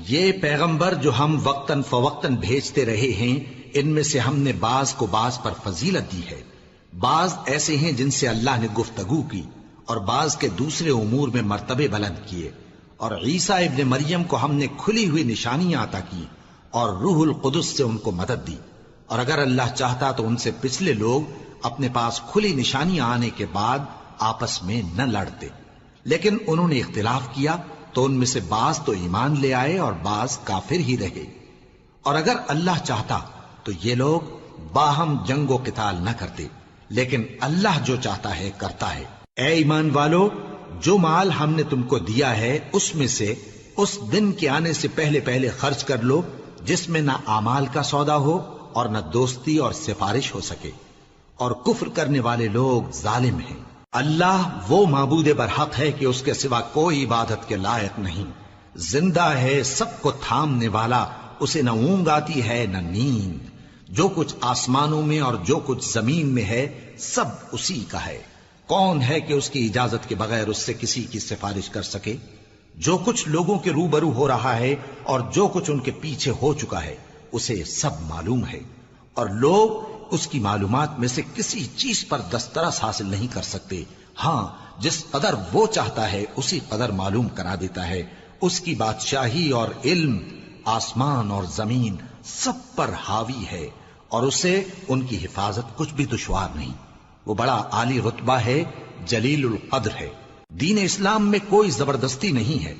یہ پیغمبر جو ہم وقتاً فوقتاً بھیجتے رہے ہیں، ان میں سے ہم نے بعض کو بعض پر فضیلت دی ہے۔ بعض ایسے ہیں جن سے اللہ نے گفتگو کی، اور بعض کے دوسرے امور میں مرتبے بلند کیے، اور عیسیٰ ابن مریم کو ہم نے کھلی ہوئی نشانیاں عطا کی اور روح القدس سے ان کو مدد دی، اور اگر اللہ چاہتا تو ان سے پچھلے لوگ اپنے پاس کھلی نشانیاں آنے کے بعد آپس میں نہ لڑتے، لیکن انہوں نے اختلاف کیا تو ان میں سے بعض تو ایمان لے آئے اور بعض کافر ہی رہے۔ اور اگر اللہ چاہتا تو یہ لوگ باہم جنگ و قتال نہ کرتے، لیکن اللہ جو چاہتا ہے کرتا ہے۔ اے ایمان والو، جو مال ہم نے تم کو دیا ہے اس میں سے اس دن کے آنے سے پہلے پہلے خرچ کر لو جس میں نہ اعمال کا سودا ہو اور نہ دوستی اور سفارش ہو سکے، اور کفر کرنے والے لوگ ظالم ہیں۔ اللہ وہ معبود برحق ہے کہ اس کے سوا کوئی عبادت کے لائق نہیں، زندہ ہے، سب کو تھامنے والا، اسے نہ اونگ آتی ہے نہ نیند، جو کچھ آسمانوں میں اور جو کچھ زمین میں ہے سب اسی کا ہے۔ کون ہے کہ اس کی اجازت کے بغیر اس سے کسی کی سفارش کر سکے؟ جو کچھ لوگوں کے روبرو ہو رہا ہے اور جو کچھ ان کے پیچھے ہو چکا ہے اسے سب معلوم ہے، اور لوگ اس کی معلومات میں سے کسی چیز پر دسترس حاصل نہیں کر سکتے۔ ہاں، جس قدر وہ چاہتا ہے اسی قدر معلوم کرا دیتا ہے۔ اس کی بادشاہی اور علم آسمان اور زمین سب پر حاوی ہے، اور اسے ان کی حفاظت کچھ بھی دشوار نہیں۔ وہ بڑا عالی رتبہ ہے، جلیل القدر ہے۔ دین اسلام میں کوئی زبردستی نہیں ہے،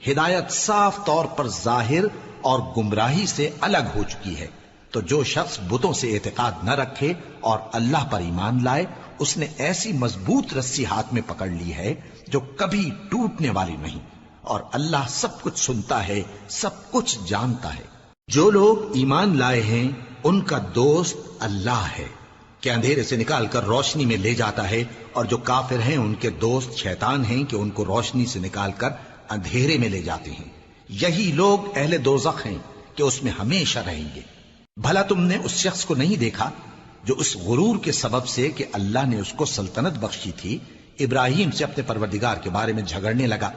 ہدایت صاف طور پر ظاہر اور گمراہی سے الگ ہو چکی ہے۔ تو جو شخص بتوں سے اعتقاد نہ رکھے اور اللہ پر ایمان لائے، اس نے ایسی مضبوط رسی ہاتھ میں پکڑ لی ہے جو کبھی ٹوٹنے والی نہیں، اور اللہ سب کچھ سنتا ہے، سب کچھ جانتا ہے۔ جو لوگ ایمان لائے ہیں ان کا دوست اللہ ہے کہ اندھیرے سے نکال کر روشنی میں لے جاتا ہے، اور جو کافر ہیں ان کے دوست شیطان ہیں کہ ان کو روشنی سے نکال کر اندھیرے میں لے جاتے ہیں۔ یہی لوگ اہل دوزخ ہیں کہ اس میں ہمیشہ رہیں گے۔ بھلا تم نے اس شخص کو نہیں دیکھا جو اس غرور کے سبب سے کہ اللہ نے اس کو سلطنت بخشی تھی، ابراہیم سے اپنے پروردگار کے بارے میں جھگڑنے لگا؟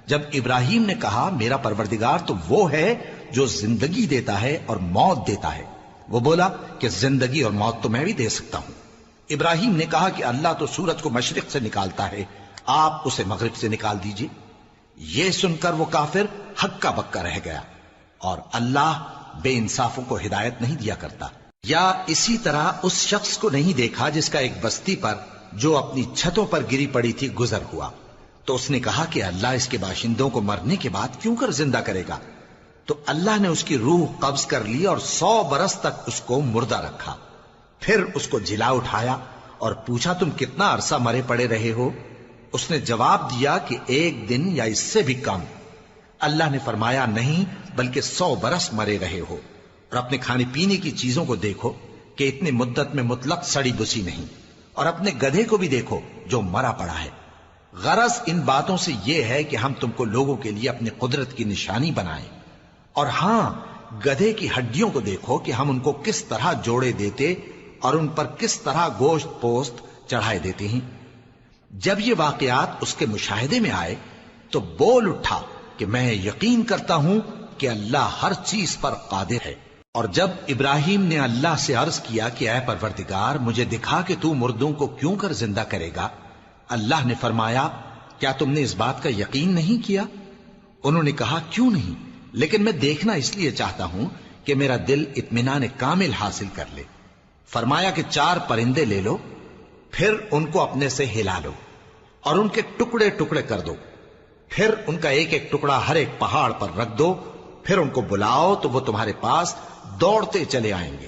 جب ابراہیم نے کہا میرا پروردگار تو وہ ہے جو زندگی دیتا ہے اور موت دیتا ہے، وہ بولا کہ زندگی اور موت تو میں بھی دے سکتا ہوں۔ ابراہیم نے کہا کہ اللہ تو سورج کو مشرق سے نکالتا ہے، آپ اسے مغرب سے نکال دیجئے۔ یہ سن کر وہ کافر ہکا بکا رہ گیا، اور اللہ بے انصافوں کو ہدایت نہیں دیا کرتا۔ یا اسی طرح اس شخص کو نہیں دیکھا جس کا ایک بستی پر جو اپنی چھتوں پر گری پڑی تھی گزر ہوا، تو اس نے کہا کہ اللہ اس کے باشندوں کو مرنے کے بعد کیوں کر زندہ کرے گا؟ تو اللہ نے اس کی روح قبض کر لی اور 100 برس تک اس کو مردہ رکھا۔ پھر اس کو جلا اٹھایا اور پوچھا تم کتنا عرصہ مرے پڑے رہے ہو؟ اس نے جواب دیا کہ 1 دن یا اس سے بھی کم۔ اللہ نے فرمایا نہیں، بلکہ 100 برس مرے رہے ہو، اور اپنے کھانے پینے کی چیزوں کو دیکھو کہ اتنی مدت میں مطلق سڑی بسی نہیں، اور اپنے گدھے کو بھی دیکھو جو مرا پڑا ہے۔ غرض ان باتوں سے یہ ہے کہ ہم تم کو لوگوں کے لیے اپنی قدرت کی نشانی بنائیں، اور ہاں، گدھے کی ہڈیوں کو دیکھو کہ ہم ان کو کس طرح جوڑے دیتے اور ان پر کس طرح گوشت پوست چڑھائے دیتے ہیں۔ جب یہ واقعات اس کے مشاہدے میں آئے تو بول اٹھا کہ میں یقین کرتا ہوں کہ اللہ ہر چیز پر قادر ہے۔ اور جب ابراہیم نے اللہ سے عرض کیا کہ اے پروردگار مجھے دکھا کہ تو مردوں کو کیوں کر زندہ کرے گا، اللہ نے فرمایا کیا تم نے اس بات کا یقین نہیں کیا؟ انہوں نے کہا کیوں نہیں، لیکن میں دیکھنا اس لیے چاہتا ہوں کہ میرا دل اطمینان کامل حاصل کر لے۔ فرمایا کہ 4 پرندے لے لو، پھر ان کو اپنے سے ہلا لو اور ان کے ٹکڑے ٹکڑے کر دو، پھر ان کا ایک ایک ٹکڑا ہر ایک پہاڑ پر رکھ دو، پھر ان کو بلاؤ تو وہ تمہارے پاس دوڑتے چلے آئیں گے،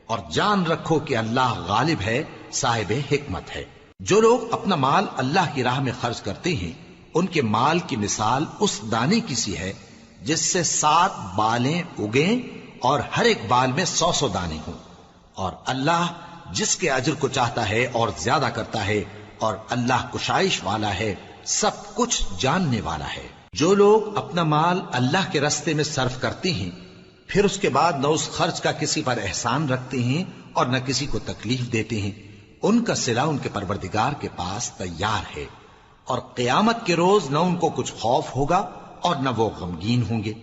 اور جان رکھو کہ اللہ غالب ہے، صاحب حکمت ہے۔ جو لوگ اپنا مال اللہ کی راہ میں خرچ کرتے ہیں ان کے مال کی مثال اس دانے کی سی ہے جس سے 7 بالیں اگیں اور ہر ایک بال میں 100 دانے ہوں، اور اللہ جس کے اجر کو چاہتا ہے اور زیادہ کرتا ہے، اور اللہ کشائش والا ہے، سب کچھ جاننے والا ہے۔ جو لوگ اپنا مال اللہ کے راستے میں صرف کرتے ہیں پھر اس کے بعد نہ اس خرچ کا کسی پر احسان رکھتے ہیں اور نہ کسی کو تکلیف دیتے ہیں، ان کا صلہ ان کے پروردگار کے پاس تیار ہے، اور قیامت کے روز نہ ان کو کچھ خوف ہوگا اور نہ وہ غمگین ہوں گے۔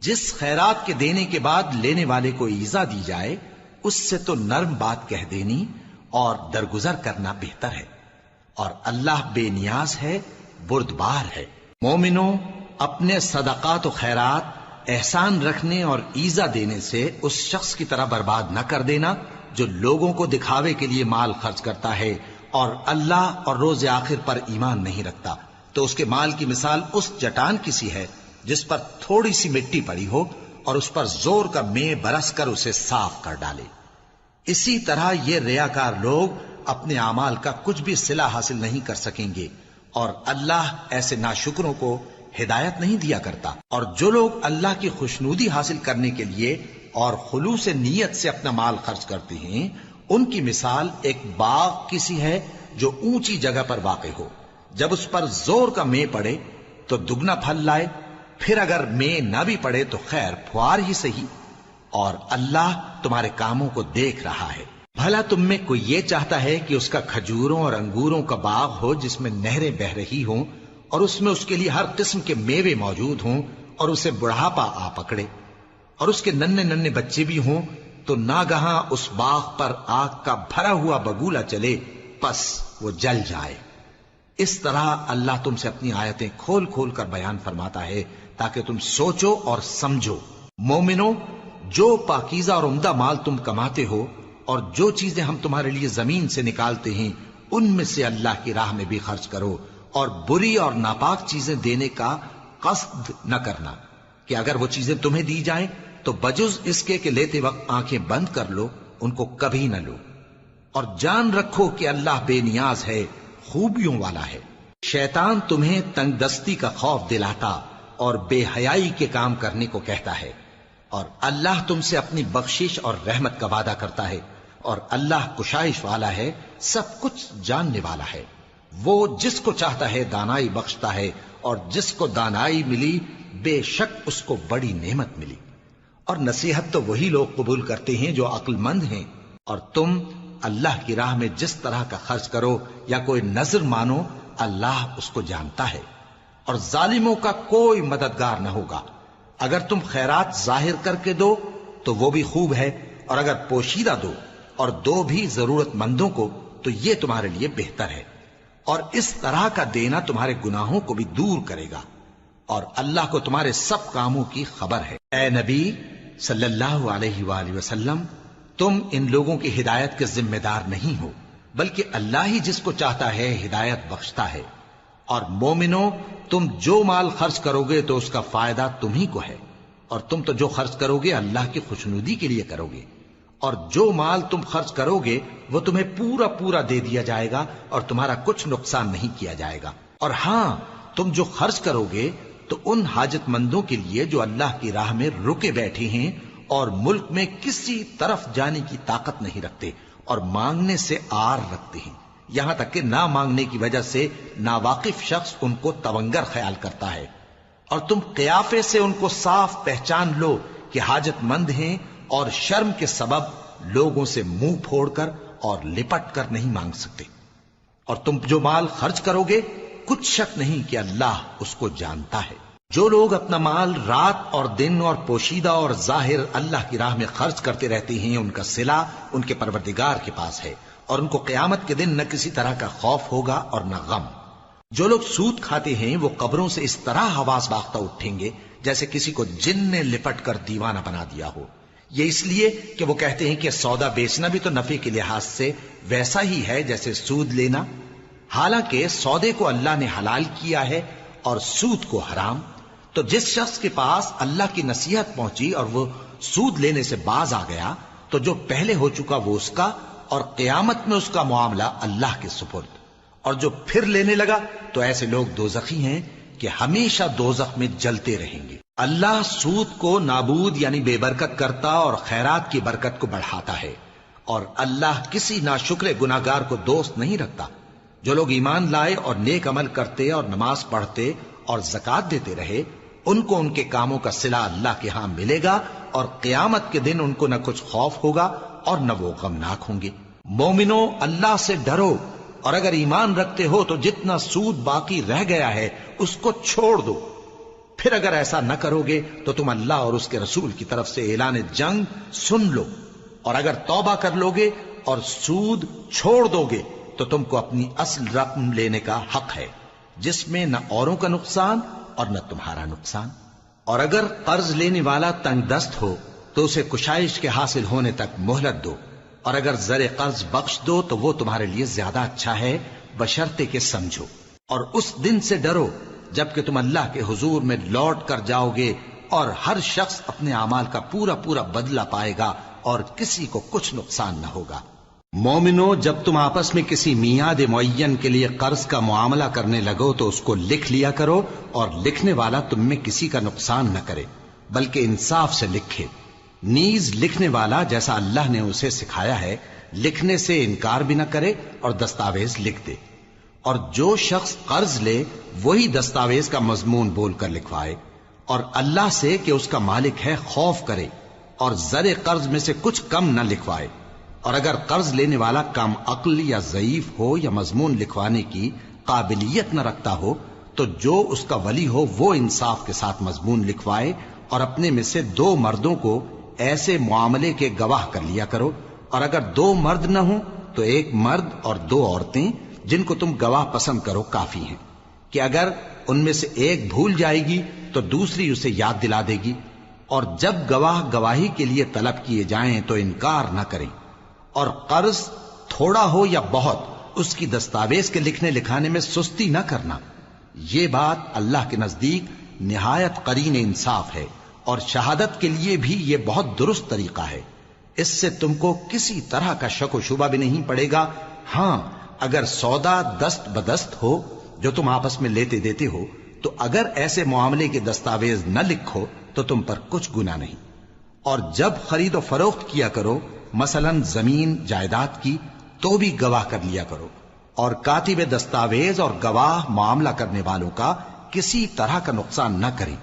جس خیرات کے دینے کے بعد لینے والے کو ایذا دی جائے اس سے تو نرم بات کہہ دینی اور درگزر کرنا بہتر ہے، اور اللہ بے نیاز ہے، بردبار ہے۔ مومنوں، اپنے صدقات و خیرات احسان رکھنے اور ایذا دینے سے اس شخص کی طرح برباد نہ کر دینا جو لوگوں کو دکھاوے کے لیے مال خرچ کرتا ہے اور اللہ اور روز آخر پر ایمان نہیں رکھتا، تو اس کے مال کی مثال اس چٹان کی سی ہے جس پر تھوڑی سی مٹی پڑی ہو اور اس پر زور کا مے برس کر اسے صاف کر ڈالے۔ اسی طرح یہ ریاکار لوگ اپنے اعمال کا کچھ بھی صلہ حاصل نہیں کر سکیں گے، اور اللہ ایسے ناشکروں کو ہدایت نہیں دیا کرتا۔ اور جو لوگ اللہ کی خوشنودی حاصل کرنے کے لیے اور خلوص نیت سے اپنا مال خرچ کرتے ہیں، ان کی مثال ایک باغ کی سی ہے جو اونچی جگہ پر واقع ہو، جب اس پر زور کا مے پڑے تو دگنا پھل لائے، پھر اگر مے نہ بھی پڑے تو خیر پھوار ہی صحیح، اور اللہ تمہارے کاموں کو دیکھ رہا ہے۔ بھلا تم میں کوئی یہ چاہتا ہے کہ اس کا کھجوروں اور انگوروں کا باغ ہو جس میں نہریں بہ رہی ہوں اور اس میں اس کے لیے ہر قسم کے میوے موجود ہوں، اور اسے بڑھاپا آ پکڑے اور اس کے ننھے ننھے بچے بھی ہوں، تو ناگہاں اس باغ پر آگ کا بھرا ہوا بگولا چلے، پس وہ جل جائے۔ اس طرح اللہ تم سے اپنی آیتیں کھول کھول کر بیان فرماتا ہے تاکہ تم سوچو اور سمجھو۔ مومنو، جو پاکیزہ اور عمدہ مال تم کماتے ہو اور جو چیزیں ہم تمہارے لیے زمین سے نکالتے ہیں ان میں سے اللہ کی راہ میں بھی خرچ کرو، اور بری اور ناپاک چیزیں دینے کا قصد نہ کرنا کہ اگر وہ چیزیں تمہیں دی جائیں تو بجز اس کے کہ لیتے وقت آنکھیں بند کر لو، ان کو کبھی نہ لو، اور جان رکھو کہ اللہ بے نیاز ہے، خوبیوں والا ہے۔ شیطان تمہیں تنگ دستی کا خوف دلاتا اور بے حیائی کے کام کرنے کو کہتا ہے، اور اللہ تم سے اپنی بخشش اور رحمت کا وعدہ کرتا ہے، اور اللہ کشائش والا ہے، سب کچھ جاننے والا ہے۔ وہ جس کو چاہتا ہے دانائی بخشتا ہے، اور جس کو دانائی ملی بے شک اس کو بڑی نعمت ملی۔ اور نصیحت تو وہی لوگ قبول کرتے ہیں جو عقل مند ہیں، اور تم اللہ کی راہ میں جس طرح کا خرچ کرو یا کوئی نذر مانو، اللہ اس کو جانتا ہے، اور ظالموں کا کوئی مددگار نہ ہوگا۔ اگر تم خیرات ظاہر کر کے دو تو وہ بھی خوب ہے، اور اگر پوشیدہ دو اور دو بھی ضرورت مندوں کو تو یہ تمہارے لیے بہتر ہے، اور اس طرح کا دینا تمہارے گناہوں کو بھی دور کرے گا، اور اللہ کو تمہارے سب کاموں کی خبر ہے۔ اے نبی صلی اللہ علیہ وآلہ وسلم، تم ان لوگوں کی ہدایت کے ذمہ دار نہیں ہو، بلکہ اللہ ہی جس کو چاہتا ہے ہدایت بخشتا ہے۔ اور مومنو، تم جو مال خرچ کرو گے تو اس کا فائدہ تمہیں کو ہے، اور تم تو جو خرچ کرو گے اللہ کی خوشنودی کے لیے کرو گے، اور جو مال تم خرچ کرو گے وہ تمہیں پورا پورا دے دیا جائے گا اور تمہارا کچھ نقصان نہیں کیا جائے گا۔ اور ہاں، تم جو خرچ کرو گے تو ان حاجت مندوں کے لیے جو اللہ کی راہ میں رکے بیٹھے ہیں اور ملک میں کسی طرف جانے کی طاقت نہیں رکھتے اور مانگنے سے آر رکھتے ہیں، یہاں تک کہ نہ مانگنے کی وجہ سے ناواقف شخص ان کو تونگر خیال کرتا ہے، اور تم قیافے سے ان کو صاف پہچان لو کہ حاجت مند ہیں، اور شرم کے سبب لوگوں سے منہ پھوڑ کر اور لپٹ کر نہیں مانگ سکتے۔ اور تم جو مال خرچ کرو گے کچھ شک نہیں کہ اللہ اس کو جانتا ہے۔ جو لوگ اپنا مال رات اور دن اور پوشیدہ اور ظاہر اللہ کی راہ میں خرچ کرتے رہتے ہیں، ان کا صلہ ان کے پروردگار کے پاس ہے، اور ان کو قیامت کے دن نہ کسی طرح کا خوف ہوگا اور نہ غم۔ جو لوگ سود کھاتے ہیں وہ قبروں سے اس طرح حواس باختہ اٹھیں گے جیسے کسی کو جن نے لپٹ کر دیوانہ بنا دیا ہو، یہ اس لیے کہ وہ کہتے ہیں کہ سودا بیچنا بھی تو نفع کے لحاظ سے ویسا ہی ہے جیسے سود لینا، حالانکہ سودے کو اللہ نے حلال کیا ہے اور سود کو حرام۔ تو جس شخص کے پاس اللہ کی نصیحت پہنچی اور وہ سود لینے سے باز آ گیا تو جو پہلے ہو چکا وہ اس کا، اور قیامت میں اس کا معاملہ اللہ کے سپرد۔ اور جو پھر لینے لگا تو ایسے لوگ دوزخی ہیں کہ ہمیشہ دوزخ میں جلتے رہیں گے۔ اللہ سود کو نابود یعنی بے برکت کرتا اور خیرات کی برکت کو بڑھاتا ہے، اور اللہ کسی ناشکر گناہگار کو دوست نہیں رکھتا۔ جو لوگ ایمان لائے اور نیک عمل کرتے اور نماز پڑھتے اور زکوٰۃ دیتے رہے، ان کو ان کے کاموں کا صلہ اللہ کے ہاں ملے گا، اور قیامت کے دن ان کو نہ کچھ خوف ہوگا اور نہ وہ غمناک ہوں گے۔ مومنو، اللہ سے ڈرو، اور اگر ایمان رکھتے ہو تو جتنا سود باقی رہ گیا ہے اس کو چھوڑ دو، پھر اگر ایسا نہ کرو گے تو تم اللہ اور اس کے رسول کی طرف سے اعلان جنگ سن لو، اور اگر توبہ کر لو گے اور سود چھوڑ دو گے تو تم کو اپنی اصل رقم لینے کا حق ہے، جس میں نہ اوروں کا نقصان اور نہ تمہارا نقصان۔ اور اگر قرض لینے والا تنگ دست ہو تو اسے کشائش کے حاصل ہونے تک مہلت دو، اور اگر زر قرض بخش دو تو وہ تمہارے لیے زیادہ اچھا ہے، بشرطے کہ سمجھو۔ اور اس دن سے ڈرو جبکہ تم اللہ کے حضور میں لوٹ کر جاؤ گے، اور ہر شخص اپنے اعمال کا پورا پورا بدلہ پائے گا اور کسی کو کچھ نقصان نہ ہوگا۔ مومنو، جب تم آپس میں کسی میعاد معین کے لیے قرض کا معاملہ کرنے لگو تو اس کو لکھ لیا کرو، اور لکھنے والا تم میں کسی کا نقصان نہ کرے بلکہ انصاف سے لکھے۔ نیز لکھنے والا جیسا اللہ نے اسے سکھایا ہے لکھنے سے انکار بھی نہ کرے اور دستاویز لکھ دے، اور جو شخص قرض لے وہی دستاویز کا مضمون بول کر لکھوائے، اور اللہ سے کہ اس کا مالک ہے خوف کرے، اور زر قرض میں سے کچھ کم نہ لکھوائے۔ اور اگر قرض لینے والا کم عقل یا ضعیف ہو یا مضمون لکھوانے کی قابلیت نہ رکھتا ہو تو جو اس کا ولی ہو وہ انصاف کے ساتھ مضمون لکھوائے، اور اپنے میں سے 2 مردوں کو ایسے معاملے کے گواہ کر لیا کرو، اور اگر 2 مرد نہ ہوں تو 1 مرد اور 2 عورتیں جن کو تم گواہ پسند کرو کافی ہیں، کہ اگر ان میں سے ایک بھول جائے گی تو دوسری اسے یاد دلا دے گی، اور جب گواہ گواہی کے لیے طلب کیے جائیں تو انکار نہ کریں۔ اور قرض تھوڑا ہو یا بہت اس کی دستاویز کے لکھنے لکھانے میں سستی نہ کرنا، یہ بات اللہ کے نزدیک نہایت قرین انصاف ہے، اور شہادت کے لیے بھی یہ بہت درست طریقہ ہے۔ اس سے تم کو کسی طرح کا شک و شبہ بھی نہیں پڑے گا۔ ہاں، اگر سودا دست بدست ہو جو تم آپس میں لیتے دیتے ہو تو اگر ایسے معاملے کے دستاویز نہ لکھو تو تم پر کچھ گناہ نہیں۔ اور جب خرید و فروخت کیا کرو، مثلا زمین جائیداد کی، تو بھی گواہ کر لیا کرو، اور کاتب دستاویز اور گواہ معاملہ کرنے والوں کا کسی طرح کا نقصان نہ کریں۔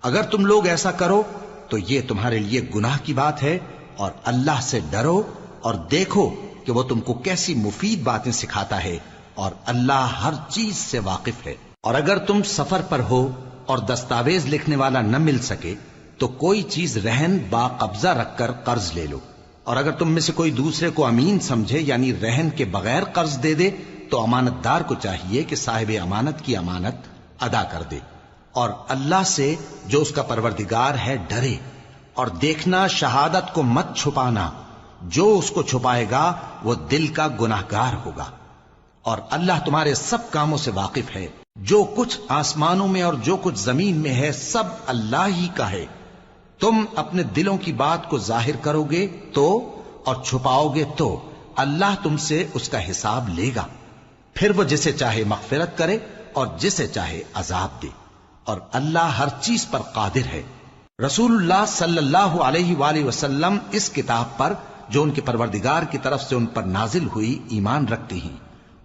اگر تم لوگ ایسا کرو تو یہ تمہارے لیے گناہ کی بات ہے، اور اللہ سے ڈرو اور دیکھو کہ وہ تم کو کیسی مفید باتیں سکھاتا ہے، اور اللہ ہر چیز سے واقف ہے۔ اور اگر تم سفر پر ہو اور دستاویز لکھنے والا نہ مل سکے تو کوئی چیز رہن با قبضہ رکھ کر قرض لے لو، اور اگر تم میں سے کوئی دوسرے کو امین سمجھے یعنی رہن کے بغیر قرض دے دے تو امانت دار کو چاہیے کہ صاحب امانت کی امانت ادا کر دے، اور اللہ سے جو اس کا پروردگار ہے ڈرے، اور دیکھنا شہادت کو مت چھپانا، جو اس کو چھپائے گا وہ دل کا گناہگار ہوگا۔ اور اللہ تمہارے سب کاموں سے واقف ہے، جو کچھ آسمانوں میں اور جو کچھ زمین میں ہے سب اللہ ہی کا ہے۔ تم اپنے دلوں کی بات کو ظاہر کرو گے تو اور چھپاؤ گے تو اللہ تم سے اس کا حساب لے گا، پھر وہ جسے چاہے مغفرت کرے اور جسے چاہے عذاب دے، اور اللہ ہر چیز پر قادر ہے۔ رسول اللہ صلی اللہ علیہ وآلہ وسلم اس کتاب پر جو ان کے پروردگار کی طرف سے ان پر نازل ہوئی ایمان رکھتے ہیں،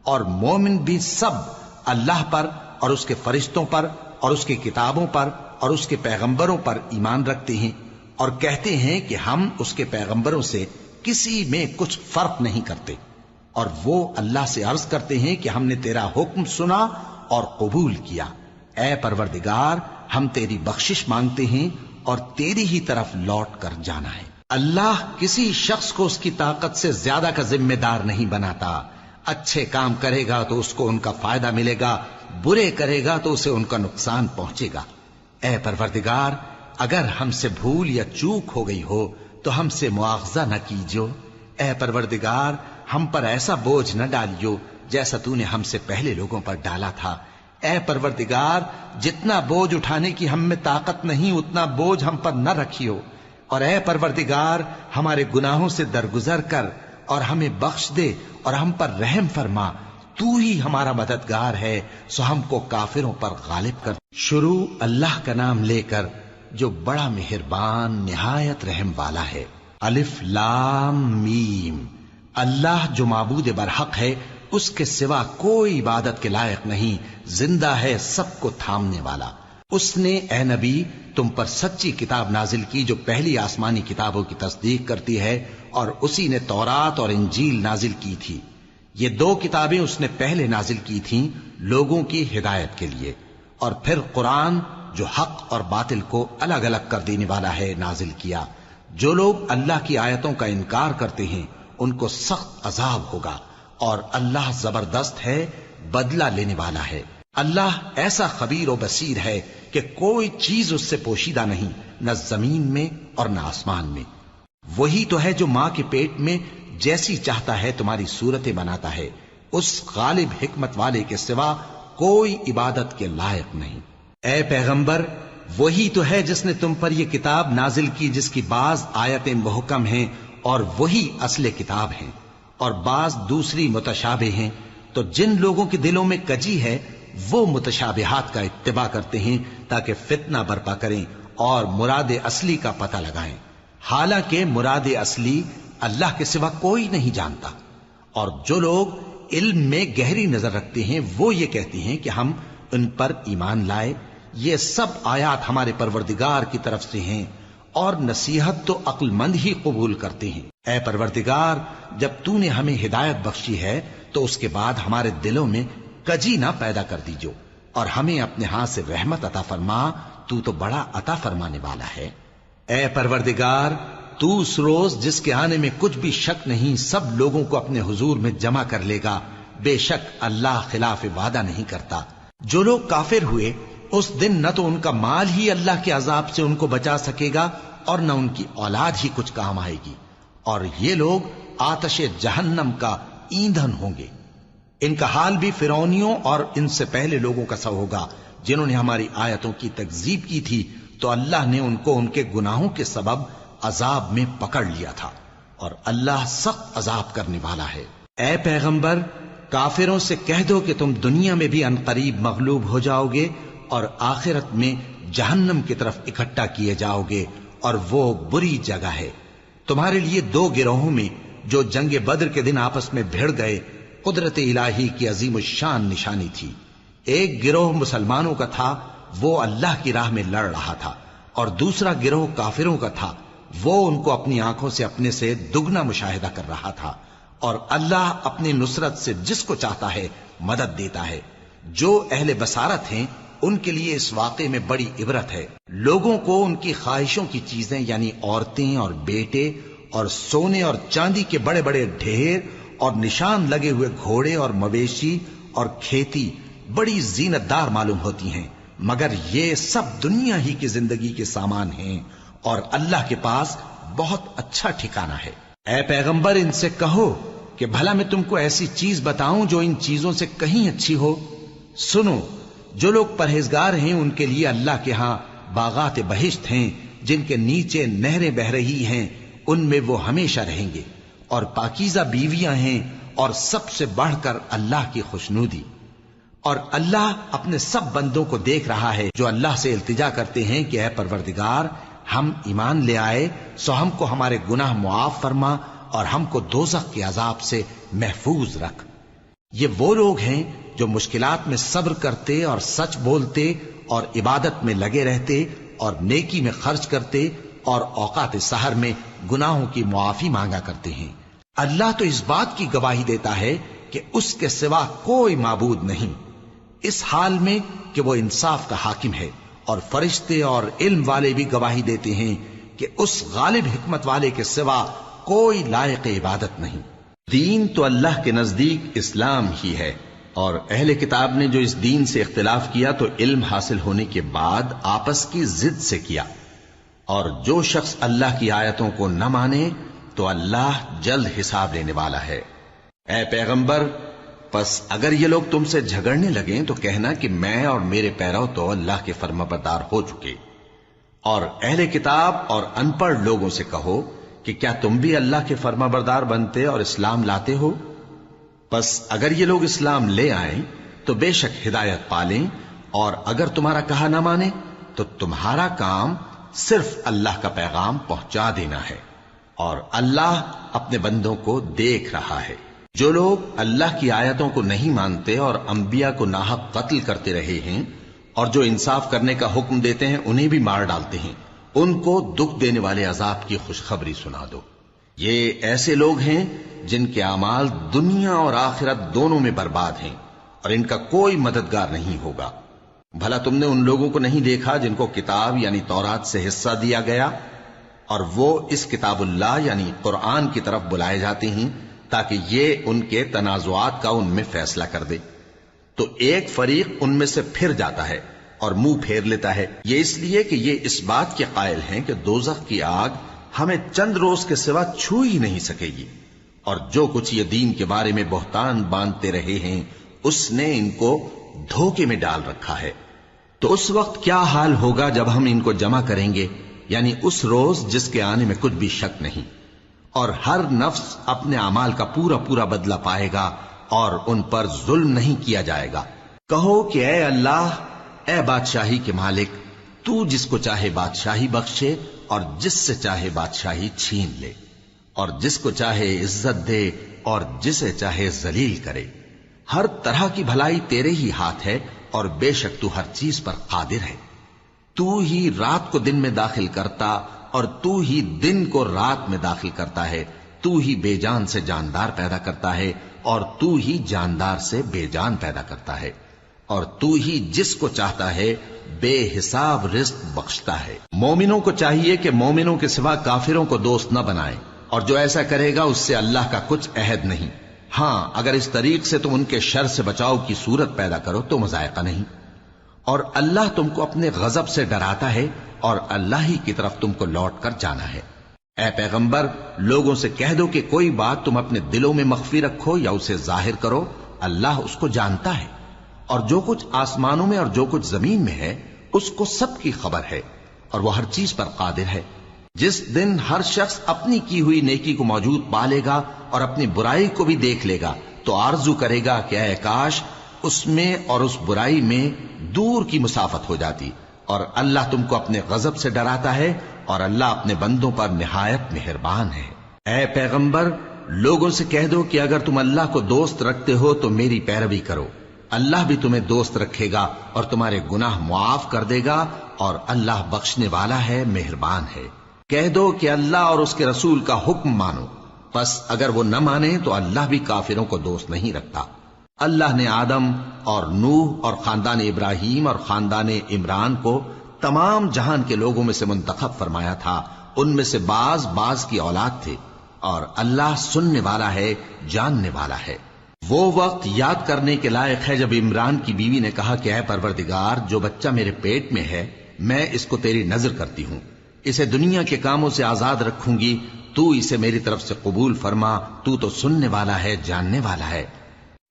اور مومن بھی سب اللہ پر اور اس کے فرشتوں پر اور اس کی کتابوں پر اور اس کے پیغمبروں پر ایمان رکھتے ہیں، اور کہتے ہیں کہ ہم اس کے پیغمبروں سے کسی میں کچھ فرق نہیں کرتے، اور وہ اللہ سے عرض کرتے ہیں کہ ہم نے تیرا حکم سنا اور قبول کیا۔ اے پروردگار، ہم تیری بخشش مانگتے ہیں اور تیری ہی طرف لوٹ کر جانا ہے۔ اللہ کسی شخص کو اس کی طاقت سے زیادہ کا ذمہ دار نہیں بناتا۔ اچھے کام کرے گا تو اس کو ان کا فائدہ ملے گا، برے کرے گا تو اسے ان کا نقصان پہنچے گا۔ اے پروردگار، اگر ہم سے بھول یا چوک ہو گئی ہو تو ہم سے مواخذہ نہ کیجو۔ اے پروردگار، ہم پر ایسا بوجھ نہ ڈالیو جیسا تو نے ہم سے پہلے لوگوں پر ڈالا تھا۔ اے پروردگار، جتنا بوجھ اٹھانے کی ہم میں طاقت نہیں اتنا بوجھ ہم پر نہ رکھیو، اور اے پروردگار ہمارے گناہوں سے درگزر کر اور ہمیں بخش دے اور ہم پر رحم فرما، تو ہی ہمارا مددگار ہے، سو ہم کو کافروں پر غالب کر۔ شروع اللہ کا نام لے کر جو بڑا مہربان نہایت رحم والا ہے۔ الف لام میم۔ اللہ جو معبود برحق ہے، اس کے سوا کوئی عبادت کے لائق نہیں، زندہ ہے، سب کو تھامنے والا۔ اس نے اے نبی تم پر سچی کتاب نازل کی جو پہلی آسمانی کتابوں کی تصدیق کرتی ہے، اور اسی نے تورات اور انجیل نازل کی تھی۔ یہ 2 کتابیں اس نے پہلے نازل کی تھیں لوگوں کی ہدایت کے لیے، اور پھر قرآن جو حق اور باطل کو الگ الگ کر دینے والا ہے نازل کیا۔ جو لوگ اللہ کی آیتوں کا انکار کرتے ہیں ان کو سخت عذاب ہوگا، اور اللہ زبردست ہے، بدلہ لینے والا ہے۔ اللہ ایسا خبیر و بصیر ہے کہ کوئی چیز اس سے پوشیدہ نہیں، نہ زمین میں اور نہ آسمان میں۔ وہی تو ہے جو ماں کے پیٹ میں جیسی چاہتا ہے تمہاری صورتیں بناتا ہے، اس غالب حکمت والے کے سوا کوئی عبادت کے لائق نہیں۔ اے پیغمبر، وہی تو ہے جس نے تم پر یہ کتاب نازل کی جس کی بعض آیتیں محکم ہیں اور وہی اصل کتاب ہیں، اور بعض دوسری متشابہ ہیں۔ تو جن لوگوں کے دلوں میں کجی ہے وہ متشابہات کا اتباع کرتے ہیں تاکہ فتنہ برپا کریں اور مراد اصلی کا پتہ لگائیں، حالانکہ مراد اصلی اللہ کے سوا کوئی نہیں جانتا۔ اور جو لوگ علم میں گہری نظر رکھتے ہیں وہ یہ کہتے ہیں کہ ہم ان پر ایمان لائے، یہ سب آیات ہمارے پروردگار کی طرف سے ہیں، اور نصیحت تو عقل مند ہی قبول کرتے ہیں۔ اے پروردگار، جب تو نے ہمیں ہدایت بخشی ہے تو اس کے بعد ہمارے دلوں میں کجی نہ پیدا کر دیجو، اور ہمیں اپنے ہاتھ سے رحمت عطا فرما، تو بڑا عطا فرمانے والا ہے۔ اے پروردگار، تو اس روز جس کے آنے میں کچھ بھی شک نہیں سب لوگوں کو اپنے حضور میں جمع کر لے گا، بے شک اللہ خلاف وعدہ نہیں کرتا۔ جو لوگ کافر ہوئے اس دن نہ تو ان کا مال ہی اللہ کے عذاب سے ان کو بچا سکے گا اور نہ ان کی اولاد ہی کچھ کام آئے گی، اور یہ لوگ آتش جہنم کا ایندھن ہوں گے۔ ان کا حال بھی فرعونیوں اور ان سے پہلے لوگوں کا سا ہوگا جنہوں نے ہماری آیتوں کی تکذیب کی تھی، تو اللہ نے ان کو ان کے گناہوں کے سبب عذاب میں پکڑ لیا تھا، اور اللہ سخت عذاب کرنے والا ہے۔ اے پیغمبر، کافروں سے کہہ دو کہ تم دنیا میں بھی عنقریب مغلوب ہو جاؤ گے اور آخرت میں جہنم کی طرف اکٹھا کیے جاؤ گے، اور وہ بری جگہ ہے۔ تمہارے لیے دو گروہوں میں جو جنگ بدر کے دن آپس میں بھڑ گئے قدرت الہی کی عظیم الشان نشانی تھی۔ ایک گروہ مسلمانوں کا تھا، وہ اللہ کی راہ میں لڑ رہا تھا، اور دوسرا گروہ کافروں کا تھا، وہ ان کو اپنی آنکھوں سے اپنے سے دگنا مشاہدہ کر رہا تھا۔ اور اللہ اپنی نصرت سے جس کو چاہتا ہے مدد دیتا ہے۔ جو اہل بصارت ہیں ان کے لیے اس واقعے میں بڑی عبرت ہے۔ لوگوں کو ان کی خواہشوں کی چیزیں یعنی عورتیں اور بیٹے اور سونے اور چاندی کے بڑے بڑے ڈھیر اور نشان لگے ہوئے گھوڑے اور مویشی اور کھیتی بڑی زینت دار معلوم ہوتی ہیں، مگر یہ سب دنیا ہی کی زندگی کے سامان ہیں، اور اللہ کے پاس بہت اچھا ٹھکانہ ہے۔ اے پیغمبر، ان سے کہو کہ بھلا میں تم کو ایسی چیز بتاؤں جو ان چیزوں سے کہیں اچھی ہو؟ سنو، جو لوگ پرہیزگار ہیں ان کے لیے اللہ کے ہاں باغات بہشت ہیں جن کے نیچے نہریں بہ رہی ہیں، ان میں وہ ہمیشہ رہیں گے، اور پاکیزہ بیویاں ہیں، اور سب سے بڑھ کر اللہ کی خوشنودی۔ اور اللہ اپنے سب بندوں کو دیکھ رہا ہے جو اللہ سے التجا کرتے ہیں کہ اے پروردگار، ہم ایمان لے آئے سو ہم کو ہمارے گناہ معاف فرما اور ہم کو دوزخ کے عذاب سے محفوظ رکھ۔ یہ وہ لوگ ہیں جو مشکلات میں صبر کرتے اور سچ بولتے اور عبادت میں لگے رہتے اور نیکی میں خرچ کرتے اور اوقات سحر میں گناہوں کی معافی مانگا کرتے ہیں۔ اللہ تو اس بات کی گواہی دیتا ہے کہ اس کے سوا کوئی معبود نہیں، اس حال میں کہ وہ انصاف کا حاکم ہے، اور فرشتے اور علم والے بھی گواہی دیتے ہیں کہ اس غالب حکمت والے کے سوا کوئی لائق عبادت نہیں۔ دین تو اللہ کے نزدیک اسلام ہی ہے، اور اہل کتاب نے جو اس دین سے اختلاف کیا تو علم حاصل ہونے کے بعد آپس کی ضد سے کیا، اور جو شخص اللہ کی آیتوں کو نہ مانے تو اللہ جلد حساب لینے والا ہے۔ اے پیغمبر، پس اگر یہ لوگ تم سے جھگڑنے لگیں تو کہنا کہ میں اور میرے پیرو تو اللہ کے فرمانبردار ہو چکے، اور اہل کتاب اور ان پڑھ لوگوں سے کہو کہ کیا تم بھی اللہ کے فرمانبردار بنتے اور اسلام لاتے ہو؟ پس اگر یہ لوگ اسلام لے آئیں تو بے شک ہدایت پالیں، اور اگر تمہارا کہا نہ مانے تو تمہارا کام صرف اللہ کا پیغام پہنچا دینا ہے، اور اللہ اپنے بندوں کو دیکھ رہا ہے۔ جو لوگ اللہ کی آیتوں کو نہیں مانتے اور انبیاء کو ناحق قتل کرتے رہے ہیں، اور جو انصاف کرنے کا حکم دیتے ہیں انہیں بھی مار ڈالتے ہیں، ان کو دکھ دینے والے عذاب کی خوشخبری سنا دو۔ یہ ایسے لوگ ہیں جن کے اعمال دنیا اور آخرت دونوں میں برباد ہیں، اور ان کا کوئی مددگار نہیں ہوگا۔ بھلا تم نے ان لوگوں کو نہیں دیکھا جن کو کتاب یعنی تورات سے حصہ دیا گیا اور وہ اس کتاب اللہ یعنی قرآن کی طرف بلائے جاتے ہیں تاکہ یہ ان کے تنازعات کا ان میں فیصلہ کر دے، تو ایک فریق ان میں سے پھر جاتا ہے اور منہ پھیر لیتا ہے، یہ اس لیے کہ یہ اس بات کے قائل ہیں کہ دوزخ کی آگ ہمیں چند روز کے سوا چھو ہی نہیں سکے گی، اور جو کچھ یہ دین کے بارے میں بہتان باندھتے رہے ہیں اس نے ان کو دھوکے میں ڈال رکھا ہے۔ تو اس وقت کیا حال ہوگا جب ہم ان کو جمع کریں گے، یعنی اس روز جس کے آنے میں کچھ بھی شک نہیں، اور ہر نفس اپنے اعمال کا پورا پورا بدلہ پائے گا اور ان پر ظلم نہیں کیا جائے گا۔ کہو کہ اے اللہ، اے بادشاہی کے مالک، تو جس کو چاہے بادشاہی بخشے اور جس سے چاہے بادشاہی چھین لے، اور جس کو چاہے عزت دے اور جسے چاہے ذلیل کرے۔ ہر طرح کی بھلائی تیرے ہی ہاتھ ہے اور بے شک تو ہر چیز پر قادر ہے۔ تو ہی رات کو دن میں داخل کرتا اور تو ہی دن کو رات میں داخل کرتا ہے، تو ہی بے جان سے جاندار پیدا کرتا ہے اور تو ہی جاندار سے بے جان پیدا کرتا ہے، اور تو ہی جس کو چاہتا ہے بے حساب رزق بخشتا ہے۔ مومنوں کو چاہیے کہ مومنوں کے سوا کافروں کو دوست نہ بنائیں، اور جو ایسا کرے گا اس سے اللہ کا کچھ عہد نہیں۔ ہاں، اگر اس طریق سے تم ان کے شر سے بچاؤ کی صورت پیدا کرو تو مذائقہ نہیں، اور اللہ تم کو اپنے غضب سے ڈراتا ہے اور اللہ ہی کی طرف تم کو لوٹ کر جانا ہے۔ اے پیغمبر، لوگوں سے کہہ دو کہ کوئی بات تم اپنے دلوں میں مخفی رکھو یا اسے ظاہر کرو، اللہ اس کو جانتا ہے، اور جو کچھ آسمانوں میں اور جو کچھ زمین میں ہے اس کو سب کی خبر ہے، اور وہ ہر چیز پر قادر ہے۔ جس دن ہر شخص اپنی کی ہوئی نیکی کو موجود پا لے گا اور اپنی برائی کو بھی دیکھ لے گا تو آرزو کرے گا کہ اے کاش اس میں اور اس برائی میں دور کی مسافت ہو جاتی، اور اللہ تم کو اپنے غضب سے ڈراتا ہے اور اللہ اپنے بندوں پر نہایت مہربان ہے۔ اے پیغمبر، لوگوں سے کہہ دو کہ اگر تم اللہ کو دوست رکھتے ہو تو میری پیروی کرو، اللہ بھی تمہیں دوست رکھے گا اور تمہارے گناہ معاف کر دے گا، اور اللہ بخشنے والا ہے، مہربان ہے۔ کہہ دو کہ اللہ اور اس کے رسول کا حکم مانو، پس اگر وہ نہ مانے تو اللہ بھی کافروں کو دوست نہیں رکھتا۔ اللہ نے آدم اور نوح اور خاندان ابراہیم اور خاندان عمران کو تمام جہان کے لوگوں میں سے منتخب فرمایا تھا، ان میں سے بعض بعض کی اولاد تھے، اور اللہ سننے والا ہے، جاننے والا ہے۔ وہ وقت یاد کرنے کے لائق ہے جب عمران کی بیوی نے کہا کہ اے پروردگار، جو بچہ میرے پیٹ میں ہے میں اس کو تیری نذر کرتی ہوں، اسے دنیا کے کاموں سے آزاد رکھوں گی، تو اسے میری طرف سے قبول فرما، تو سننے والا ہے، جاننے والا ہے۔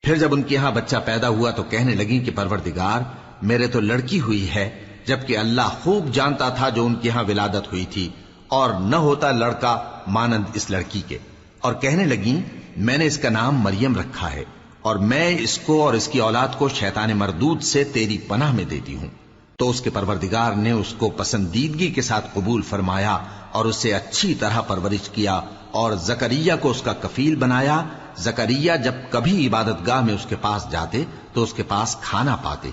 پھر جب ان کے ہاں بچہ پیدا ہوا تو کہنے لگی کہ پروردگار، میرے تو لڑکی ہوئی ہے، جبکہ اللہ خوب جانتا تھا جو ان کے ہاں ولادت ہوئی تھی، اور نہ ہوتا لڑکا مانند اس لڑکی کے، اور کہنے لگی میں نے اس کا نام مریم رکھا ہے، اور میں اس کو اور اس کی اولاد کو شیطان مردود سے تیری پناہ میں دیتی ہوں۔ تو اس کے پروردگار نے اس کو پسندیدگی کے ساتھ قبول فرمایا اور اسے اچھی طرح پرورش کیا، اور زکریا کو اس کا کفیل بنایا۔ زکریا جب کبھی عبادت گاہ میں اس کے پاس جاتے تو اس کے پاس کھانا پاتے۔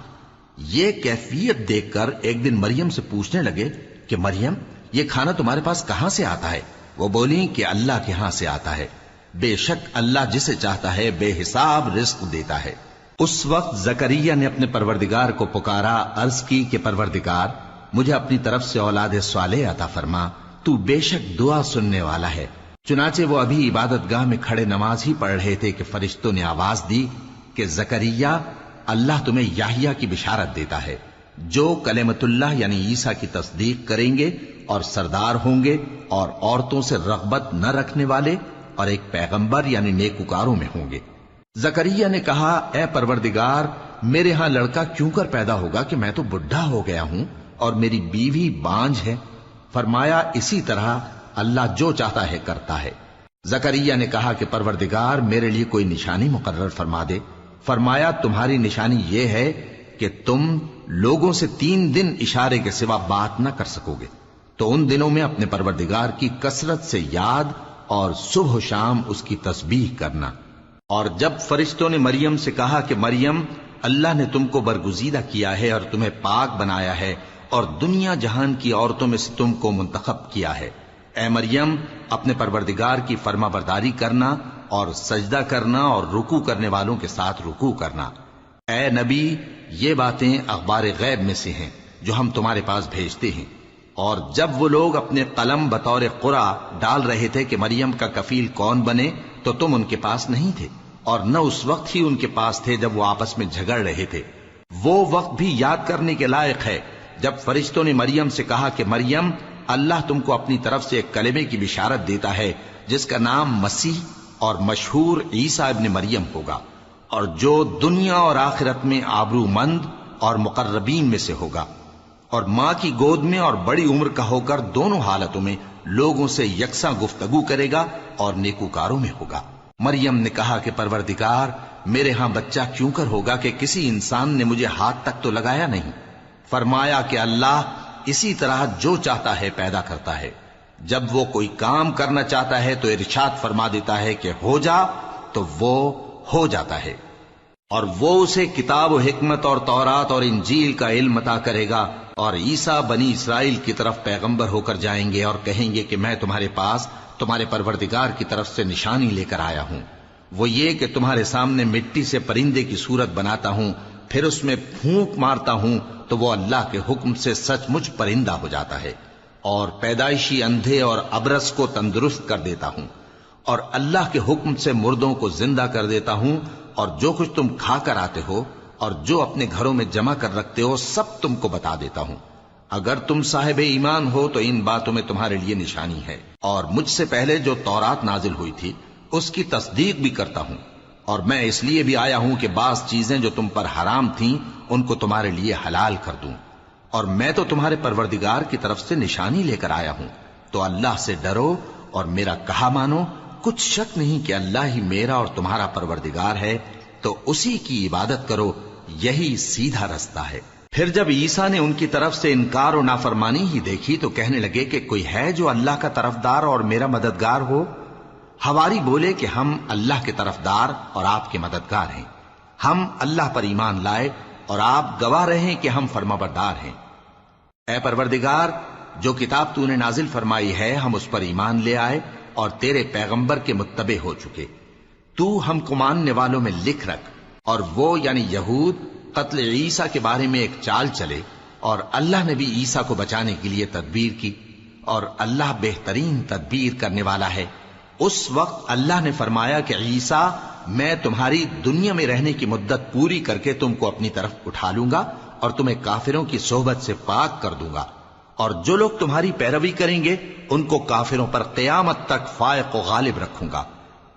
یہ کیفیت دیکھ کر ایک دن مریم سے پوچھنے لگے کہ مریم، یہ کھانا تمہارے پاس کہاں سے آتا ہے؟ وہ بولی کہ اللہ کے ہاں سے آتا ہے، بے شک اللہ جسے چاہتا ہے بے حساب رزق دیتا ہے۔ اس وقت زکریا نے اپنے پروردگار کو پکارا، عرض کی کہ پروردگار، مجھے اپنی طرف سے اولاد صالح عطا فرما، تو بے شک دعا سننے والا ہے۔ چنانچہ وہ ابھی عبادت گاہ میں کھڑے نماز ہی پڑھ رہے تھے کہ فرشتوں نے آواز دی کہ زکریا، اللہ تمہیں یحییٰ کی بشارت دیتا ہے، جو کلمۃ اللہ یعنی عیسیٰ کی تصدیق کریں گے اور سردار ہوں گے اور عورتوں سے رغبت نہ رکھنے والے اور ایک پیغمبر یعنی نیکوکاروں میں ہوں گے۔ زکریا نے کہا، اے پروردگار، میرے ہاں لڑکا کیوں کر پیدا ہوگا کہ میں تو بڈھا ہو گیا ہوں اور میری بیوی بانجھ ہے؟ فرمایا، اسی طرح اللہ جو چاہتا ہے کرتا ہے۔ زکریا نے کہا کہ پروردگار، میرے لیے کوئی نشانی مقرر فرما دے۔ فرمایا، تمہاری نشانی یہ ہے کہ تم لوگوں سے 3 دن اشارے کے سوا بات نہ کر سکو گے، تو ان دنوں میں اپنے پروردگار کی کثرت سے یاد اور صبح و شام اس کی تسبیح کرنا۔ اور جب فرشتوں نے مریم سے کہا کہ مریم، اللہ نے تم کو برگزیدہ کیا ہے اور تمہیں پاک بنایا ہے اور دنیا جہان کی عورتوں میں سے تم کو منتخب کیا ہے، اے مریم، اپنے پروردگار کی فرما برداری کرنا اور سجدہ کرنا اور رکوع کرنے والوں کے ساتھ رکوع کرنا۔ اے نبی، یہ باتیں اخبار غیب میں سے ہیں جو ہم تمہارے پاس بھیجتے ہیں۔ اور جب وہ لوگ اپنے قلم بطور قرعہ ڈال رہے تھے کہ مریم کا کفیل کون بنے تو تم ان کے پاس نہیں تھے، اور نہ اس وقت ہی ان کے پاس تھے جب وہ آپس میں جھگڑ رہے تھے۔ وہ وقت بھی یاد کرنے کے لائق ہے جب فرشتوں نے مریم سے کہا کہ مریم، اللہ تم کو اپنی طرف سے ایک کلمے کی بشارت دیتا ہے جس کا نام مسیح اور مشہور عیسیٰ ابن مریم ہوگا، اور جو دنیا اور آخرت میں آبرو مند اور مقربین میں سے ہوگا، اور ماں کی گود میں اور بڑی عمر کا ہو کر دونوں حالتوں میں لوگوں سے یکساں گفتگو کرے گا اور نیکوکاروں میں ہوگا۔ مریم نے کہا کہ پروردگار، میرے ہاں بچہ کیوں کر ہوگا کہ کسی انسان نے مجھے ہاتھ تک تو لگایا نہیں۔ فرمایا کہ اللہ اسی طرح جو چاہتا ہے پیدا کرتا ہے، جب وہ کوئی کام کرنا چاہتا ہے تو ارشاد فرما دیتا ہے کہ ہو جا تو وہ ہو جاتا ہے۔ اور وہ اسے کتاب و حکمت اور تورات اور انجیل کا علم عطا کرے گا، اور عیسیٰ بنی اسرائیل کی طرف پیغمبر ہو کر جائیں گے اور کہیں گے کہ میں تمہارے پاس تمہارے پروردگار کی طرف سے نشانی لے کر آیا ہوں، وہ یہ کہ تمہارے سامنے مٹی سے پرندے کی صورت بناتا ہوں، پھر اس میں پھونک مارتا ہوں تو وہ اللہ کے حکم سے سچ مچ پرندہ ہو جاتا ہے، اور پیدائشی اندھے اور ابرص کو تندرست کر دیتا ہوں، اور اللہ کے حکم سے مردوں کو زندہ کر دیتا ہوں، اور جو کچھ تم کھا کر آتے ہو اور جو اپنے گھروں میں جمع کر رکھتے ہو سب تم کو بتا دیتا ہوں۔ اگر تم صاحب ایمان ہو تو ان باتوں میں تمہارے لیے نشانی ہے، اور مجھ سے پہلے جو تورات نازل ہوئی تھی اس کی تصدیق بھی کرتا ہوں، اور میں اس لیے بھی آیا ہوں کہ بعض چیزیں جو تم پر حرام تھیں ان کو تمہارے لیے حلال کر دوں، اور میں تو تمہارے پروردگار کی طرف سے نشانی لے کر آیا ہوں۔ تو اللہ سے ڈرو اور میرا کہا مانو، کچھ شک نہیں کہ اللہ ہی میرا اور تمہارا پروردگار ہے، تو اسی کی عبادت کرو، یہی سیدھا رستہ ہے۔ پھر جب عیسیٰ نے ان کی طرف سے انکار و نافرمانی ہی دیکھی تو کہنے لگے کہ کوئی ہے جو اللہ کا طرفدار اور میرا مددگار ہو؟ حواری بولے کہ ہم اللہ کے طرفدار اور آپ کے مددگار ہیں، ہم اللہ پر ایمان لائے اور آپ گواہ رہیں کہ ہم فرمانبردار ہیں۔ اے پروردگار، جو کتاب تو نے نازل فرمائی ہے ہم اس پر ایمان لے آئے اور تیرے پیغمبر کے متبع ہو چکے، تو ہم کو ماننے والوں میں لکھ رکھ۔ اور وہ یعنی یہود قتل عیسیٰ کے بارے میں ایک چال چلے، اور اللہ نے بھی عیسیٰ کو بچانے کے لیے تدبیر کی، اور اللہ بہترین تدبیر کرنے والا ہے۔ اس وقت اللہ نے فرمایا کہ عیسیٰ، میں تمہاری دنیا میں رہنے کی مدت پوری کر کے تم کو اپنی طرف اٹھا لوں گا اور تمہیں کافروں کی صحبت سے پاک کر دوں گا، اور جو لوگ تمہاری پیروی کریں گے ان کو کافروں پر قیامت تک فائق و غالب رکھوں گا۔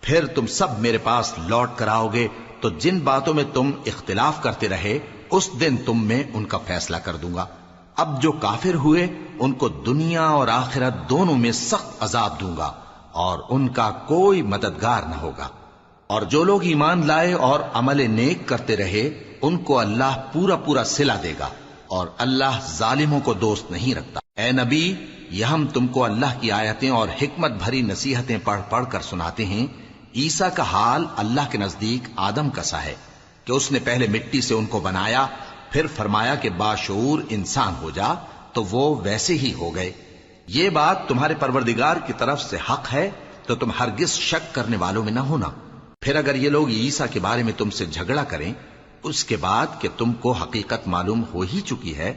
پھر تم سب میرے پاس لوٹ کر آؤ گے تو جن باتوں میں تم اختلاف کرتے رہے اس دن تم میں ان کا فیصلہ کر دوں گا۔ اب جو کافر ہوئے ان کو دنیا اور آخرت دونوں میں سخت عذاب دوں گا، اور ان کا کوئی مددگار نہ ہوگا۔ اور جو لوگ ایمان لائے اور عمل نیک کرتے رہے ان کو اللہ پورا پورا صلہ دے گا، اور اللہ ظالموں کو دوست نہیں رکھتا۔ اے نبی، یہ ہم تم کو اللہ کی آیتیں اور حکمت بھری نصیحتیں پڑھ پڑھ کر سناتے ہیں۔ عیسیٰ کا حال اللہ کے نزدیک آدم کا سا ہے کہ اس نے پہلے مٹی سے ان کو بنایا، پھر فرمایا کہ باشعور انسان ہو جا، تو وہ ویسے ہی ہو گئے۔ یہ بات تمہارے پروردگار کی طرف سے حق ہے، تو تم ہرگز شک کرنے والوں میں نہ ہونا۔ پھر اگر یہ لوگ عیسیٰ کے بارے میں تم سے جھگڑا کریں اس کے بعد کہ تم کو حقیقت معلوم ہو ہی چکی ہے،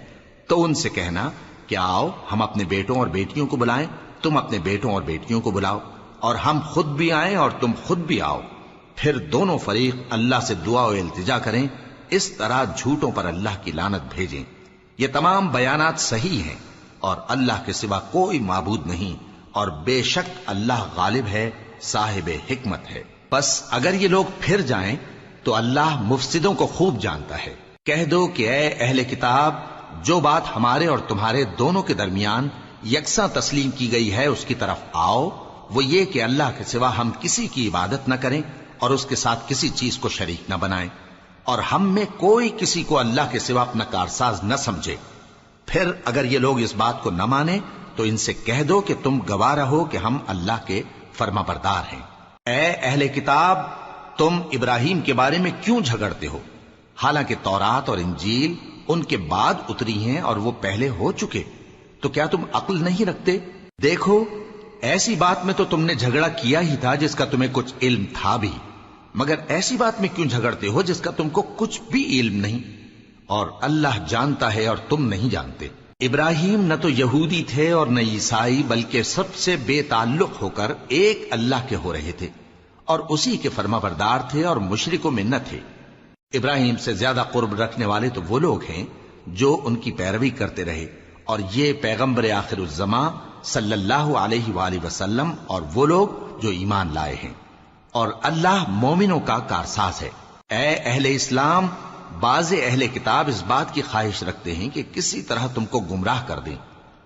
تو ان سے کہنا کہ آؤ ہم اپنے بیٹوں اور بیٹیوں کو بلائیں، تم اپنے بیٹوں اور بیٹیوں کو بلاؤ، اور ہم خود بھی آئیں اور تم خود بھی آؤ، پھر دونوں فریق اللہ سے دعا و التجا کریں، اس طرح جھوٹوں پر اللہ کی لعنت بھیجیں۔ یہ تمام بیانات صحیح ہیں، اور اللہ کے سوا کوئی معبود نہیں، اور بے شک اللہ غالب ہے، صاحب حکمت ہے۔ بس اگر یہ لوگ پھر جائیں تو اللہ مفسدوں کو خوب جانتا ہے۔ کہہ دو کہ اے اہل کتاب، جو بات ہمارے اور تمہارے دونوں کے درمیان یکساں تسلیم کی گئی ہے اس کی طرف آؤ، وہ یہ کہ اللہ کے سوا ہم کسی کی عبادت نہ کریں اور اس کے ساتھ کسی چیز کو شریک نہ بنائیں، اور ہم میں کوئی کسی کو اللہ کے سوا اپنا کارساز نہ سمجھے۔ پھر اگر یہ لوگ اس بات کو نہ مانیں تو ان سے کہہ دو کہ تم گواہ رہو کہ ہم اللہ کے فرما بردار ہیں۔ اے اہل کتاب، تم ابراہیم کے بارے میں کیوں جھگڑتے ہو؟ حالانکہ تورات اور انجیل ان کے بعد اتری ہیں اور وہ پہلے ہو چکے، تو کیا تم عقل نہیں رکھتے؟ دیکھو، ایسی بات میں تو تم نے جھگڑا کیا ہی تھا جس کا تمہیں کچھ علم تھا بھی، مگر ایسی بات میں کیوں جھگڑتے ہو جس کا تم کو کچھ بھی علم نہیں؟ اور اللہ جانتا ہے اور تم نہیں جانتے۔ ابراہیم نہ تو یہودی تھے اور نہ عیسائی، بلکہ سب سے بے تعلق ہو کر ایک اللہ کے ہو رہے تھے اور اسی کے فرما بردار تھے اور مشرکوں میں نہ تھے۔ ابراہیم سے زیادہ قرب رکھنے والے تو وہ لوگ ہیں جو ان کی پیروی کرتے رہے، اور یہ پیغمبر آخر الزماں صلی اللہ علیہ وآلہ وسلم اور وہ لوگ جو ایمان لائے ہیں، اور اللہ مومنوں کا کارساز ہے۔ اے اہل اسلام، بعض اہل کتاب اس بات کی خواہش رکھتے ہیں کہ کسی طرح تم کو گمراہ کر دیں،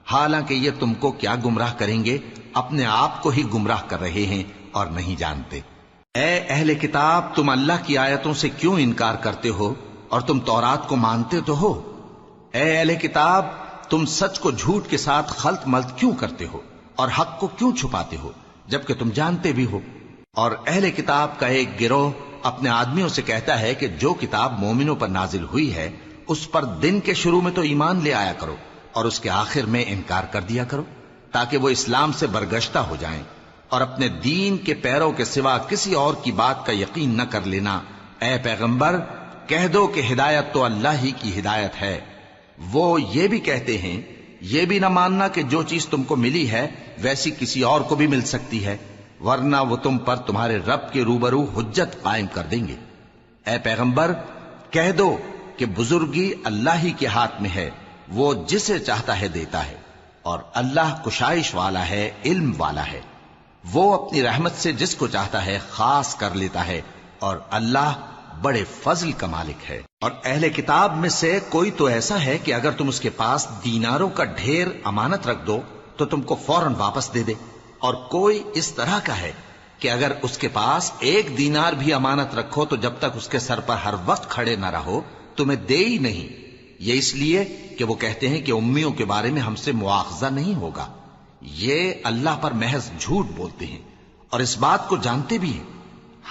حالانکہ یہ تم کو کیا گمراہ کریں گے، اپنے آپ کو ہی گمراہ کر رہے ہیں اور نہیں جانتے۔ اے اہل کتاب، تم اللہ کی آیتوں سے کیوں انکار کرتے ہو اور تم تورات کو مانتے تو ہو؟ اے اہل کتاب، تم سچ کو جھوٹ کے ساتھ خلط ملط کیوں کرتے ہو اور حق کو کیوں چھپاتے ہو جبکہ تم جانتے بھی ہو؟ اور اہل کتاب کا ایک گروہ اپنے آدمیوں سے کہتا ہے کہ جو کتاب مومنوں پر نازل ہوئی ہے اس پر دن کے شروع میں تو ایمان لے آیا کرو اور اس کے آخر میں انکار کر دیا کرو، تاکہ وہ اسلام سے برگشتہ ہو جائیں، اور اپنے دین کے پیروں کے سوا کسی اور کی بات کا یقین نہ کر لینا۔ اے پیغمبر، کہہ دو کہ ہدایت تو اللہ ہی کی ہدایت ہے۔ وہ یہ بھی کہتے ہیں، یہ بھی نہ ماننا کہ جو چیز تم کو ملی ہے ویسی کسی اور کو بھی مل سکتی ہے، ورنہ وہ تم پر تمہارے رب کے روبرو حجت قائم کر دیں گے۔ اے پیغمبر، کہہ دو کہ بزرگی اللہ ہی کے ہاتھ میں ہے، وہ جسے چاہتا ہے دیتا ہے، اور اللہ کشائش والا ہے، علم والا ہے۔ وہ اپنی رحمت سے جس کو چاہتا ہے خاص کر لیتا ہے، اور اللہ بڑے فضل کا مالک ہے۔ اور اہل کتاب میں سے کوئی تو ایسا ہے کہ اگر تم اس کے پاس دیناروں کا ڈھیر امانت رکھ دو تو تم کو فوراً واپس دے دے، اور کوئی اس طرح کا ہے کہ اگر اس کے پاس ایک دینار بھی امانت رکھو تو جب تک اس کے سر پر ہر وقت کھڑے نہ رہو تمہیں دے ہی نہیں۔ یہ اس لیے کہ وہ کہتے ہیں کہ امیوں کے بارے میں ہم سے مواخذہ نہیں ہوگا۔ یہ اللہ پر محض جھوٹ بولتے ہیں اور اس بات کو جانتے بھی ہیں۔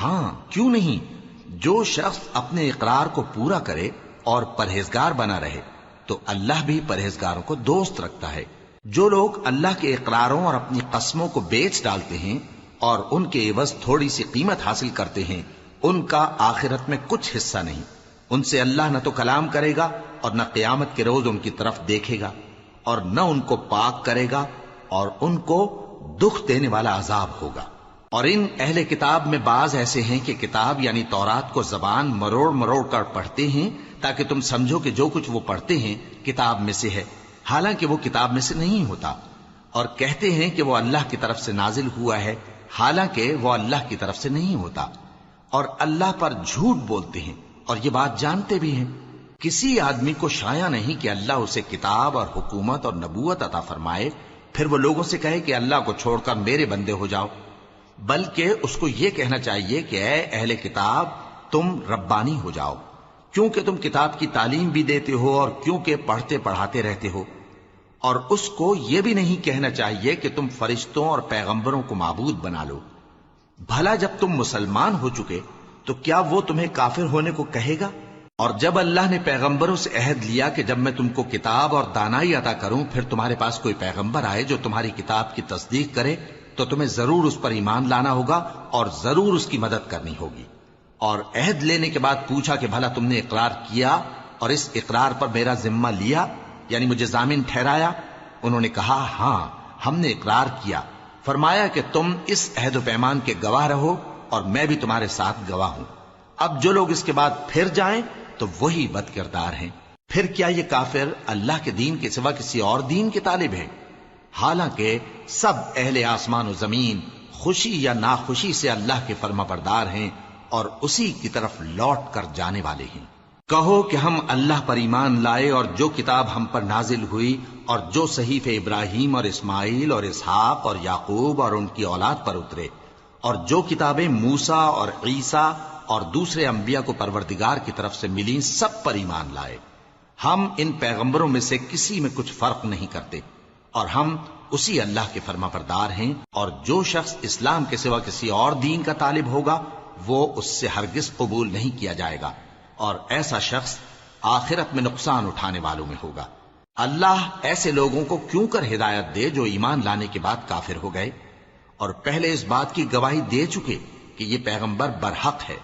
ہاں، کیوں نہیں؟ جو شخص اپنے اقرار کو پورا کرے اور پرہیزگار بنا رہے تو اللہ بھی پرہیزگاروں کو دوست رکھتا ہے۔ جو لوگ اللہ کے اقراروں اور اپنی قسموں کو بیچ ڈالتے ہیں اور ان کے عوض تھوڑی سی قیمت حاصل کرتے ہیں، ان کا آخرت میں کچھ حصہ نہیں۔ ان سے اللہ نہ تو کلام کرے گا اور نہ قیامت کے روز ان کی طرف دیکھے گا، اور نہ ان کو پاک کرے گا، اور ان کو دکھ دینے والا عذاب ہوگا۔ اور ان اہل کتاب میں بعض ایسے ہیں کہ کتاب یعنی تورات کو زبان مروڑ مروڑ کر پڑھتے ہیں تاکہ تم سمجھو کہ جو کچھ وہ پڑھتے ہیں کتاب میں سے ہے، حالانکہ وہ کتاب میں سے نہیں ہوتا، اور کہتے ہیں کہ وہ اللہ کی طرف سے نازل ہوا ہے، حالانکہ وہ اللہ کی طرف سے نہیں ہوتا، اور اللہ پر جھوٹ بولتے ہیں اور یہ بات جانتے بھی ہیں۔ کسی آدمی کو شایع نہیں کہ اللہ اسے کتاب اور حکومت اور نبوت عطا فرمائے، پھر وہ لوگوں سے کہے کہ اللہ کو چھوڑ کر میرے بندے ہو جاؤ، بلکہ اس کو یہ کہنا چاہیے کہ اے اہل کتاب، تم ربانی ہو جاؤ، کیونکہ تم کتاب کی تعلیم بھی دیتے ہو اور کیونکہ پڑھتے پڑھاتے رہتے ہو۔ اور اس کو یہ بھی نہیں کہنا چاہیے کہ تم فرشتوں اور پیغمبروں کو معبود بنا لو۔ بھلا جب تم مسلمان ہو چکے تو کیا وہ تمہیں کافر ہونے کو کہے گا؟ اور جب اللہ نے پیغمبروں سے عہد لیا کہ جب میں تم کو کتاب اور دانائی عطا کروں پھر تمہارے پاس کوئی پیغمبر آئے جو تمہاری کتاب کی تصدیق کرے تو تمہیں ضرور اس پر ایمان لانا ہوگا اور ضرور اس کی مدد کرنی ہوگی۔ اور عہد لینے کے بعد پوچھا کہ بھلا تم نے اقرار کیا اور اس اقرار پر میرا ذمہ لیا، یعنی مجھے ضامن ٹھہرایا؟ انہوں نے کہا ہاں، ہم نے اقرار کیا۔ فرمایا کہ تم اس عہد و پیمان کے گواہ رہو اور میں بھی تمہارے ساتھ گواہ ہوں۔ اب جو لوگ اس کے بعد پھر جائیں تو وہی بد کردار ہیں۔ پھر کیا یہ کافر اللہ کے دین کے سوا کسی اور دین کے طالب ہیں؟ حالانکہ سب اہل آسمان و زمین خوشی یا ناخوشی سے اللہ کے فرما بردار ہیں اور اسی کی طرف لوٹ کر جانے والے ہیں۔ کہو کہ ہم اللہ پر ایمان لائے اور جو کتاب ہم پر نازل ہوئی اور جو صحیفے ابراہیم اور اسماعیل اور اسحاق اور یعقوب اور ان کی اولاد پر اترے، اور جو کتابیں موسیٰ اور عیسیٰ اور دوسرے انبیاء کو پروردگار کی طرف سے ملیں، سب پر ایمان لائے۔ ہم ان پیغمبروں میں سے کسی میں کچھ فرق نہیں کرتے، اور ہم اسی اللہ کے فرما بردار ہیں۔ اور جو شخص اسلام کے سوا کسی اور دین کا طالب ہوگا وہ اس سے ہرگز قبول نہیں کیا جائے گا، اور ایسا شخص آخرت میں نقصان اٹھانے والوں میں ہوگا۔ اللہ ایسے لوگوں کو کیوں کر ہدایت دے جو ایمان لانے کے بعد کافر ہو گئے اور پہلے اس بات کی گواہی دے چکے کہ یہ پیغمبر برحق ہے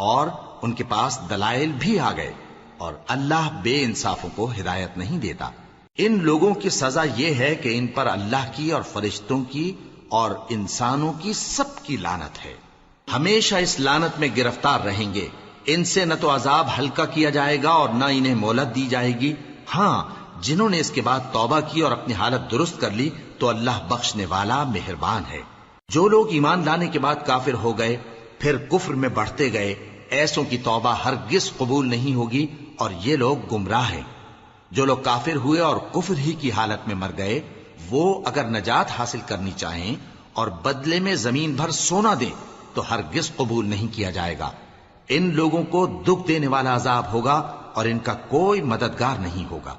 اور ان کے پاس دلائل بھی آ گئے، اور اللہ بے انصافوں کو ہدایت نہیں دیتا۔ ان لوگوں کی سزا یہ ہے کہ ان پر اللہ کی اور فرشتوں کی اور انسانوں کی سب کی لعنت ہے، ہمیشہ اس لعنت میں گرفتار رہیں گے۔ ان سے نہ تو عذاب ہلکا کیا جائے گا اور نہ انہیں مہلت دی جائے گی۔ ہاں، جنہوں نے اس کے بعد توبہ کی اور اپنی حالت درست کر لی تو اللہ بخشنے والا مہربان ہے۔ جو لوگ ایمان لانے کے بعد کافر ہو گئے پھر کفر میں بڑھتے گئے، ایسوں کی توبہ ہرگز قبول نہیں ہوگی اور یہ لوگ گمراہ ہیں۔ جو لوگ کافر ہوئے اور کفر ہی کی حالت میں مر گئے، وہ اگر نجات حاصل کرنی چاہیں اور بدلے میں زمین بھر سونا دیں تو ہرگز قبول نہیں کیا جائے گا۔ ان لوگوں کو دکھ دینے والا عذاب ہوگا اور ان کا کوئی مددگار نہیں ہوگا۔